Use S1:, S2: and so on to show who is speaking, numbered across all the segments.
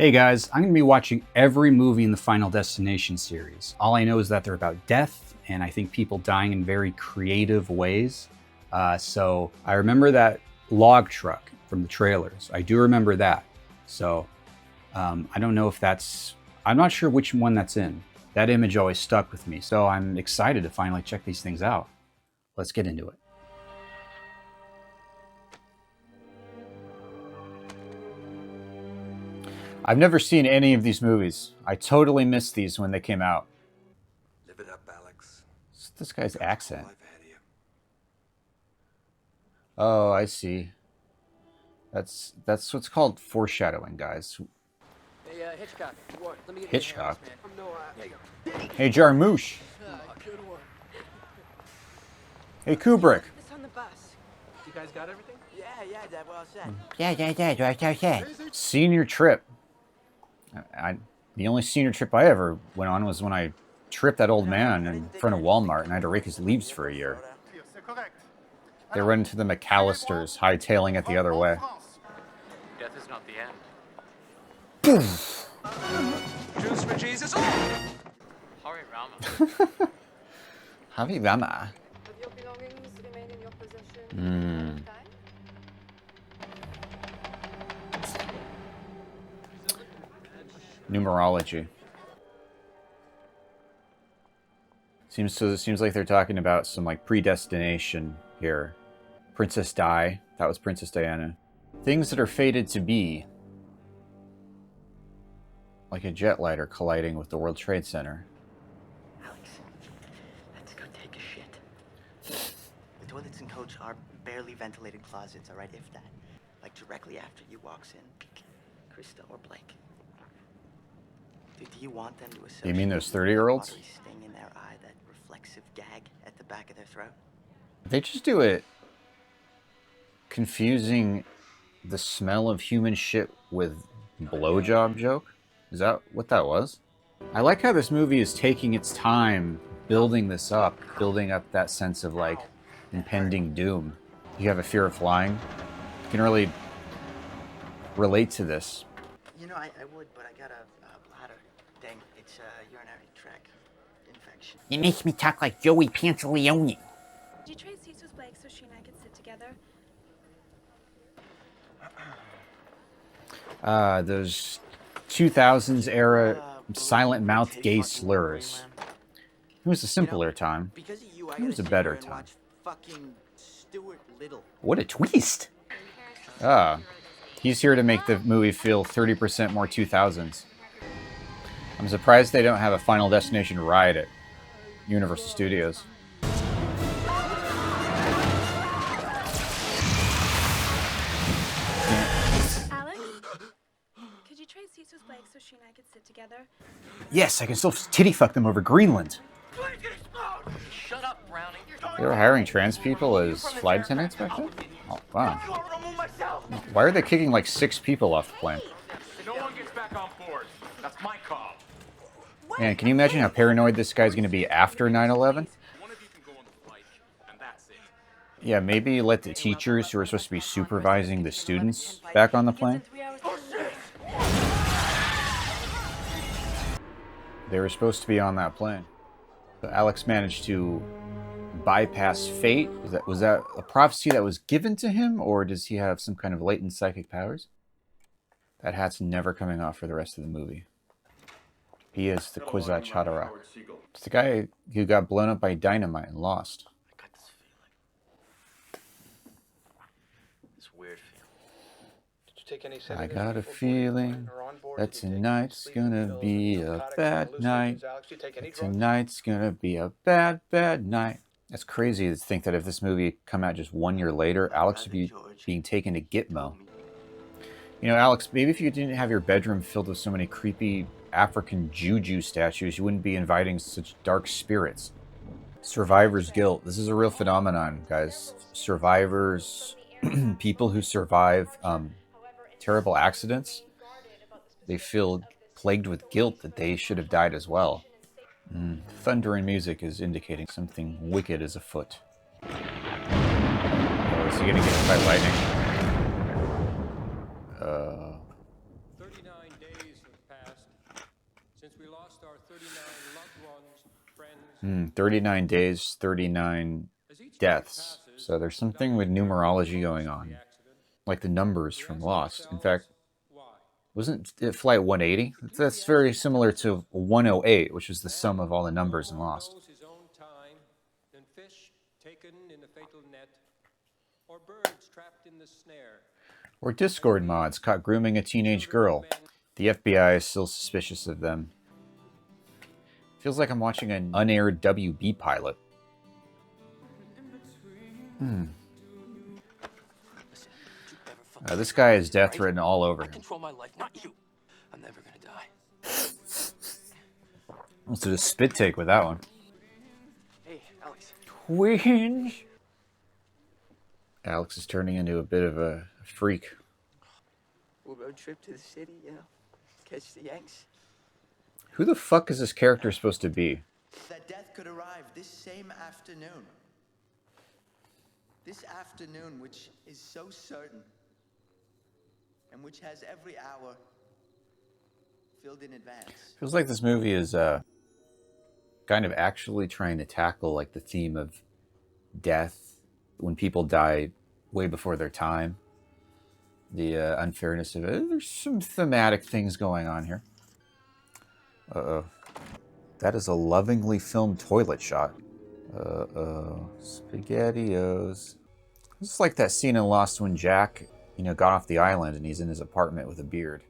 S1: Hey guys, I'm going to be watching every movie in the Final Destination series. All I know is that they're about death, and I think people dying in very creative ways. So I remember that log truck from the trailers. I do remember that. So I don't know if I'm not sure which one that's in. That image always stuck with me. So I'm excited to finally check these things out. Let's get into it. I've never seen any of these movies. I totally missed these when they came out.
S2: Live it up, Alex.
S1: What's this guy's accent?
S2: Life ahead of you.
S1: Oh, I see. That's what's called foreshadowing, guys.
S3: Hey, Hitchcock. Let me get
S1: Hitchcock?
S3: man.
S1: Hey, Jarmusch.
S3: Good work.
S1: Hey, Kubrick.
S4: It's on the bus.
S3: You guys got everything?
S4: Yeah, Dad, well said.
S1: Yeah. Senior trip. The only senior trip I ever went on was when I tripped that old man in front of Walmart and I had to rake his leaves for a year. They run into the McAllisters, hightailing it the other way.
S3: Death is not the end.
S2: Juice for Jesus.
S3: Hurry, Rama.
S1: Javi Rama.
S4: Have your belongings remain in your possession?
S1: Numerology. Seems like they're talking about some like predestination here. Princess Di. That was Princess Diana. Things that are fated to be. Like a jet lighter colliding with the World Trade Center.
S5: Alex, let's go take a shit. The toilets in Coach are barely ventilated closets, all right, if that. Like directly after you walks in, Krista or Blake. Do you want them to associate?
S1: You mean those 30-year-olds?
S5: Watery sting in their eye, that reflexive gag at the back of their throat?
S1: They just do it confusing the smell of human shit with blowjob joke? Is that what that was? I like how this movie is taking its time building this up, building up that sense of like impending doom. You have a fear of flying. You can really relate to this.
S5: You know, I would, but I got a bladder thing. It's a urinary tract infection.
S6: It makes me talk like Joey Pantaleone.
S7: Did you trade seats with Blake so she and I could sit together?
S1: Those 2000s era silent mouth gay slurs. It was a simpler time.
S5: Because of you, I
S1: It was
S5: gotta
S1: a
S5: sit
S1: better
S5: here and
S1: time.
S5: watch fucking Stuart Little.
S1: What a twist! He's here to make the movie feel 30% more 2000s. I'm surprised they don't have a Final Destination ride at Universal Studios.
S7: Alex? Could you trade seats with Blake so she and I could sit together?
S1: Yes, I can still titty fuck them over Greenland.
S3: Shut up, Brownie.
S1: They were hiring trans people as flight attendants back then? Oh, wow. Why are they kicking like 6 people off the plane?
S2: No one gets back on board. That's my call.
S1: Man, can you imagine how paranoid this guy's gonna be after 9/11?
S2: One of you can go on the flight, and that's it.
S1: Yeah, maybe let the teachers who are supposed to be supervising the students back on the plane. They were supposed to be on that plane. But Alex managed to bypass fate. Was that a prophecy that was given to him, or does he have some kind of latent psychic powers? That hat's never coming off for the rest of the movie. He is the Kwisatz Haderach. It's the guy who got blown up by dynamite and lost.
S5: I got this feeling. This weird feeling.
S3: Did you take any
S1: I got a feeling that tonight's gonna be a bad night. Tonight's gonna be a bad, bad night. That's crazy to think that if this movie come out just 1 year later, Alex would be being taken to Gitmo. You know, Alex, maybe if you didn't have your bedroom filled with so many creepy African juju statues, you wouldn't be inviting such dark spirits. Survivor's guilt. This is a real phenomenon, guys. Survivors, people who survive terrible accidents, they feel plagued with guilt that they should have died as well. Thunder and music is indicating something wicked is afoot. Oh, is he gonna get hit by lightning?
S8: 39 days lost our 39 loved ones, friends.
S1: 39 days, 39
S8: As each day
S1: deaths.
S8: passes,
S1: So there's something with numerology going
S8: the
S1: on,
S8: accident,
S1: like the numbers
S8: we
S1: from
S8: ask
S1: Lost. In
S8: ourselves,
S1: fact,
S8: why?
S1: wasn't it Flight 180? That's very similar to 108, which is the sum of all the numbers in
S8: No more
S1: Lost.
S8: knows his own time than fish taken in a fatal net, or birds trapped in the snare.
S1: Or Discord mods caught grooming a teenage girl. The FBI is still suspicious of them. Feels like I'm watching an unaired WB pilot. This guy has death written all over
S3: I
S1: him.
S3: control my life, not you. I'm never gonna die.
S1: Let's do a spit take with that one.
S3: Hey, Alex.
S1: Twinge! Alex is turning into a bit of a freak.
S5: We'll road trip to the city, you know, catch the Yanks.
S1: Who the fuck is this character supposed to be?
S9: That death could arrive this same afternoon. This afternoon, which is so certain, and which has every hour filled in advance.
S1: Feels like this movie is kind of actually trying to tackle like the theme of death when people die way before their time. The unfairness of it. There's some thematic things going on here. Uh-oh. That is a lovingly filmed toilet shot. Uh-oh. SpaghettiOs. This is like that scene in Lost when Jack, got off the island and he's in his apartment with a beard.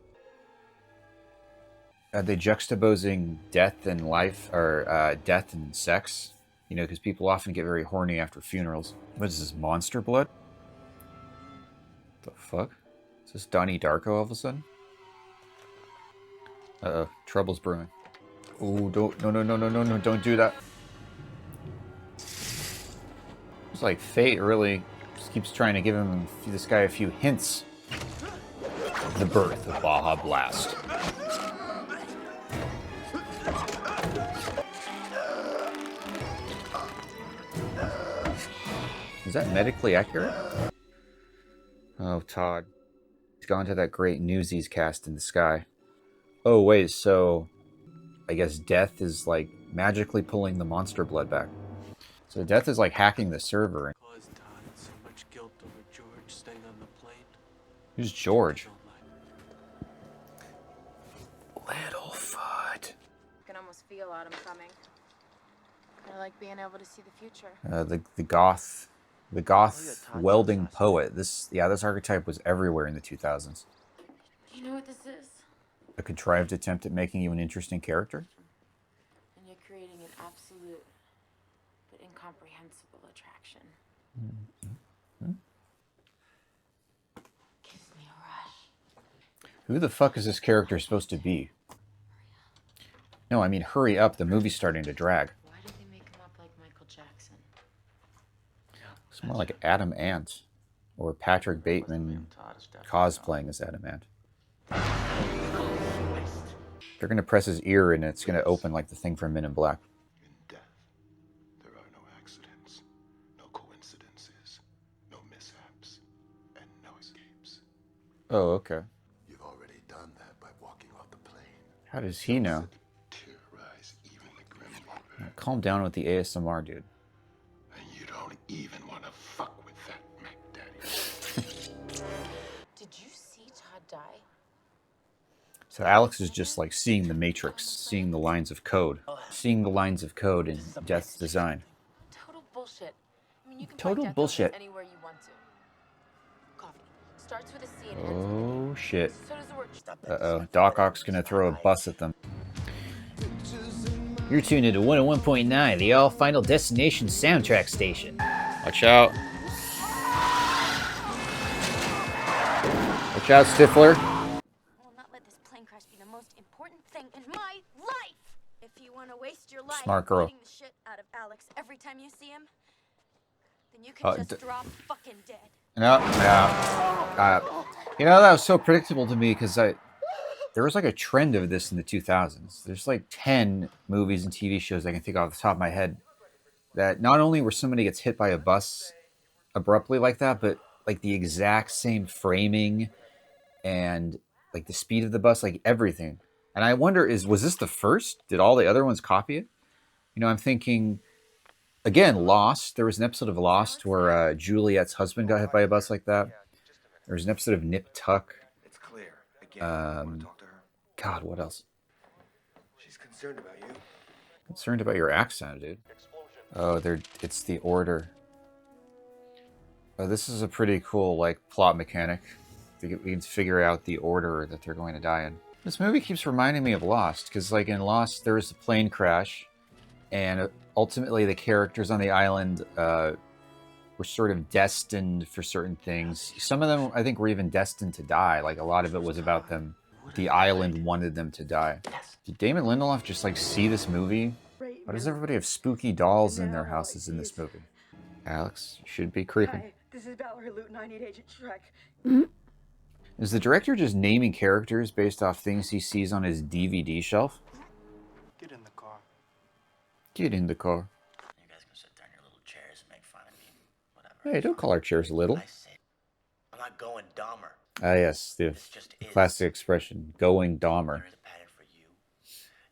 S1: Are they juxtaposing death and life, or death and sex? Because people often get very horny after funerals. What is this, monster blood? The fuck? Is this Donnie Darko all of a sudden? Uh-oh, trouble's brewing. Oh, no, don't do that. It's like fate really just keeps trying to give this guy a few hints. The birth of Baja Blast. Is that medically accurate? Oh, Todd. He's gone to that great Newsies cast in the sky. Oh, wait, so I guess Death is like magically pulling the monster blood back. So Death is like hacking the server.
S3: Caused Todd so much guilt over George staying on the plane.
S1: Who's George?
S3: Don't like.
S1: Littlefoot.
S7: I can almost feel autumn coming. I like being able to see the future.
S1: The goth welding poet. This archetype was everywhere in the 2000s.
S7: You know what this is?
S1: A contrived attempt at making you an interesting character?
S7: And you're creating an absolute but incomprehensible attraction. Gives me a rush.
S1: Who the fuck is this character supposed to be? No, I mean, hurry up. The movie's starting to drag.
S7: Why did they make him up like Michael Jackson?
S1: It's more like Adam Ant. Or Patrick Bateman cosplaying as Adam Ant. They're going to press his ear and it's going to open like the thing from Men in Black.
S10: In death, there are no accidents, no coincidences, no mishaps, and no escapes.
S1: Oh, okay.
S10: You've already done that by walking off the plane.
S1: How does he know?
S10: Terrorize even the Grim Reaper.
S1: Calm down with the ASMR, dude.
S10: And you don't even want to fuck with that Mac Daddy.
S7: Did you see Todd die?
S1: So Alex is just like seeing the Matrix, seeing the lines of code, in Death's design.
S7: Total bullshit. I mean, you can
S1: Total
S7: find death
S1: bullshit.
S7: anywhere you want to. Coffee starts with a C and ends
S1: Oh shit.
S7: with a. So does the word.
S1: Uh-oh, Doc Ock's gonna throw a bus at them. You're tuned into 101.9, the all Final Destination soundtrack station. Watch out. Watch out, Stifler.
S7: I will not let this plane crash be the most important thing in my life. If you want to waste your life
S1: Smart girl.
S7: fighting the shit out of Alex every time you see him, then you can just drop fucking dead.
S1: No. That was so predictable to me because there was like a trend of this in the 2000s. There's like 10 movies and TV shows I can think off the top of my head that not only where somebody gets hit by a bus abruptly like that, but like the exact same framing and like the speed of the bus, like everything. And I wonder, was this the first? Did all the other ones copy it? You know, I'm thinking, again, Lost. There was an episode of Lost where Juliet's husband got hit by a bus like that. There was an episode of Nip Tuck.
S2: It's clear. Again, I want to talk to her.
S1: God, what else?
S2: She's concerned about you.
S1: Concerned about your accent, dude. Oh, it's the Order. Oh, this is a pretty cool, like, plot mechanic. We can figure out the order that they're going to die in. This movie keeps reminding me of Lost, because, like, in Lost, there was a plane crash, and ultimately the characters on the island were sort of destined for certain things. Some of them, I think, were even destined to die. Like, a lot of it was about them. The island wanted them to die. Did Damon Lindelof just, like, see this movie? Why does everybody have spooky dolls in their houses in this movie? Alex, you should be creeping.
S11: Hi, this is Valerie Luton. I need Agent Shrek.
S1: Is the director just naming characters based off things he sees on his DVD shelf?
S3: Get in the car.
S1: Get in the car.
S5: You guys can sit there in your little chairs and make fun of me. Whatever.
S1: Hey, don't call our chairs little.
S5: I say, I'm not going Dahmer.
S1: Ah, yes, the classic expression, going Dahmer.
S5: There is a pattern for you.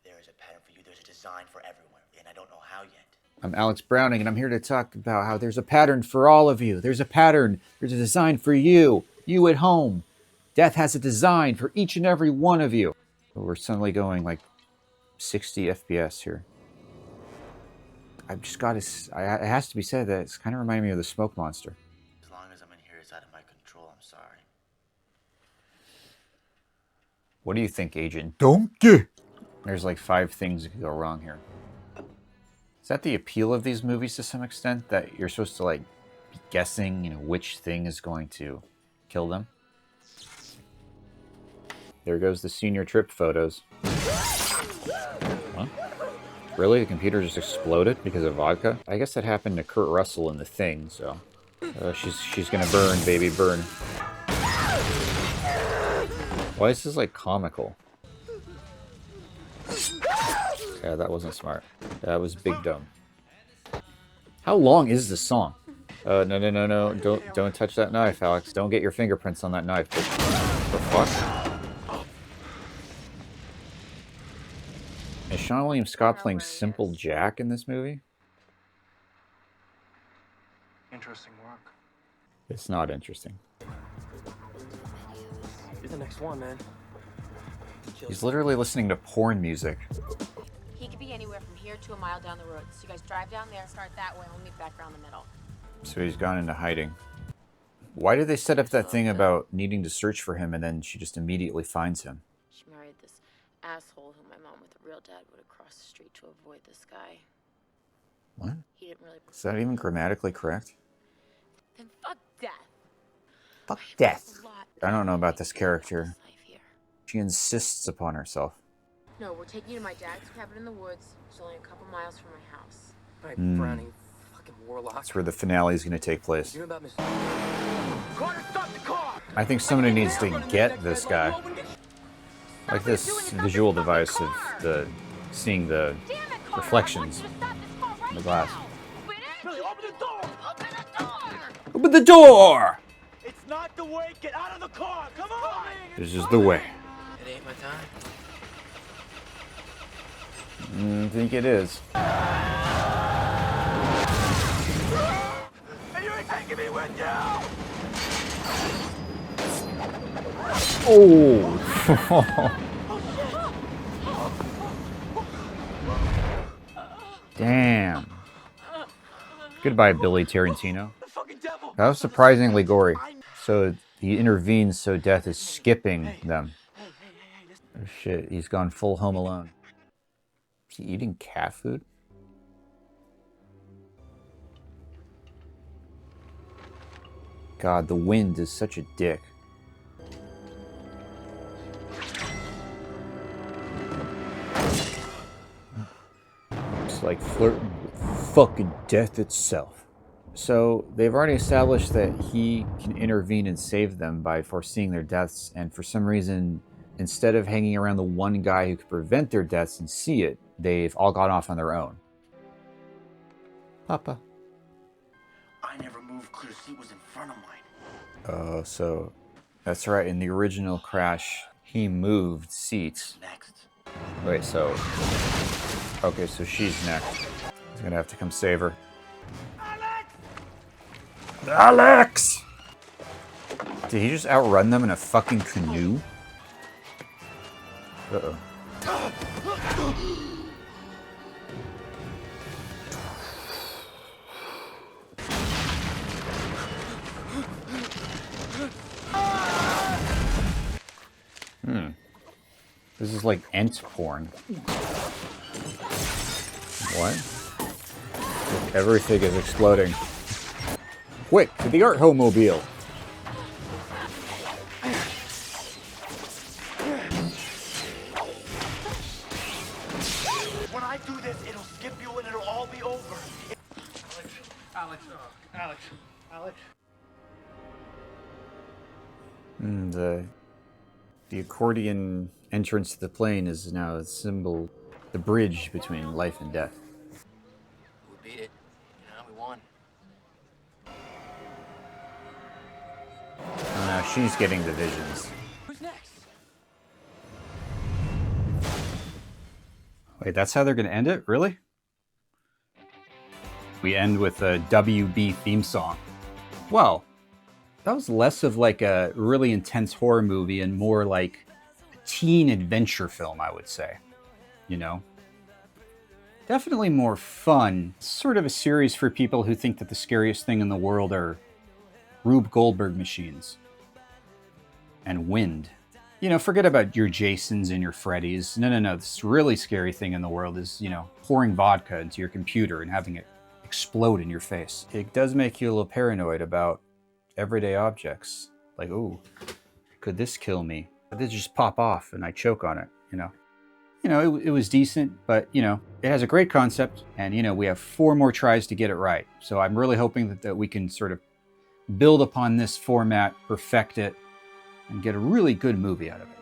S5: There is a pattern for you. There's a design for everyone, and I don't know how yet.
S1: I'm Alex Browning, and I'm here to talk about how there's a pattern for all of you. There's a pattern. There's a design for you. You at home. Death has a design for each and every one of you. We're suddenly going like 60 FPS here. I've just got to... it has to be said that it's kind of reminding me of the Smoke Monster.
S5: As long as I'm in here, it's out of my control. I'm sorry.
S1: What do you think, Agent Donkey? There's like 5 things that could go wrong here. Is that the appeal of these movies to some extent? That you're supposed to like be guessing, you know, which thing is going to kill them? There goes the senior trip photos. Huh? Really? The computer just exploded because of vodka? I guess that happened to Kurt Russell in The Thing, so... she's gonna burn, baby, burn. Why is this, like, comical? Yeah, that wasn't smart. That was big dumb. How long is this song? No. Don't touch that knife, Alex. Don't get your fingerprints on that knife. What the fuck? Is Sean William Scott playing Simple Jack in this movie?
S3: Interesting work.
S1: It's not interesting.
S3: You're the next one, man.
S1: He's literally listening to porn music.
S7: He could be anywhere from here to a mile down the road. So you guys drive down there, start that way, and we'll meet back around the middle.
S1: So he's gone into hiding. Why did they set up that thing about needing to search for him and then she just immediately finds him?
S7: She married this asshole who my mom with a real dad would have crossed the street to avoid this guy.
S1: What?
S7: He didn't really...
S1: Is that even grammatically correct?
S7: Then fuck death.
S1: Fuck death. I don't know about this character. She insists upon herself.
S7: No, we're taking you to my dad's cabin in the woods. It's only a couple miles from my house.
S3: All right, Browning, fucking warlock.
S1: That's where the finale is going to take place.
S3: You know about Miss...
S2: Carter, stop the car!
S1: I think somebody needs to get this guy. Like this visual device of seeing the reflections in the glass.
S2: Billy, open the door! Open the door!
S1: Open the door!
S9: It's not the way. Get out of the car. Come on.
S1: This is the way.
S3: It ain't my time.
S1: I think it is.
S9: And you ain't taking me with you.
S1: Oh! Damn. Goodbye, Billy Tarantino. That was surprisingly gory. So he intervenes so death is skipping them. Oh shit, he's gone full Home Alone. Is he eating cat food? God, the wind is such a dick. It's like flirting with fucking death itself. So they've already established that he can intervene and save them by foreseeing their deaths, and for some reason, instead of hanging around the one guy who could prevent their deaths and see it, they've all gone off on their own. Papa.
S5: I never moved. Clear seat was in front of mine.
S1: Oh, so that's right. In the original crash, He moved seats.
S5: Next.
S1: Wait, so... Okay, so she's next. He's gonna have to come save her. Alex! Did he just outrun them in a fucking canoe? Uh-oh. This is like Ent porn. What? Look, everything is exploding. Quick, to the art homobile!
S2: When I do this, it'll skip you and it'll all be over. Alex.
S1: The accordion entrance to the plane is now a symbol, the bridge between life and death.
S5: We beat it. You know, we won.
S1: Oh, now she's getting the visions.
S5: Who's next?
S1: Wait, that's how they're gonna end it? Really? We end with a WB theme song. Well, that was less of like a really intense horror movie and more like a teen adventure film, I would say. You know? Definitely more fun. Sort of a series for people who think that the scariest thing in the world are Rube Goldberg machines. And wind. You know, forget about your Jasons and your Freddys. No. This really scary thing in the world is, you know, pouring vodka into your computer and having it explode in your face. It does make you a little paranoid about everyday objects. Like, ooh, could this kill me? Could this just pop off and I choke on it, you know? You know, it was decent, but, you know, it has a great concept. And, you know, we have 4 more tries to get it right. So I'm really hoping that we can sort of build upon this format, perfect it, and get a really good movie out of it.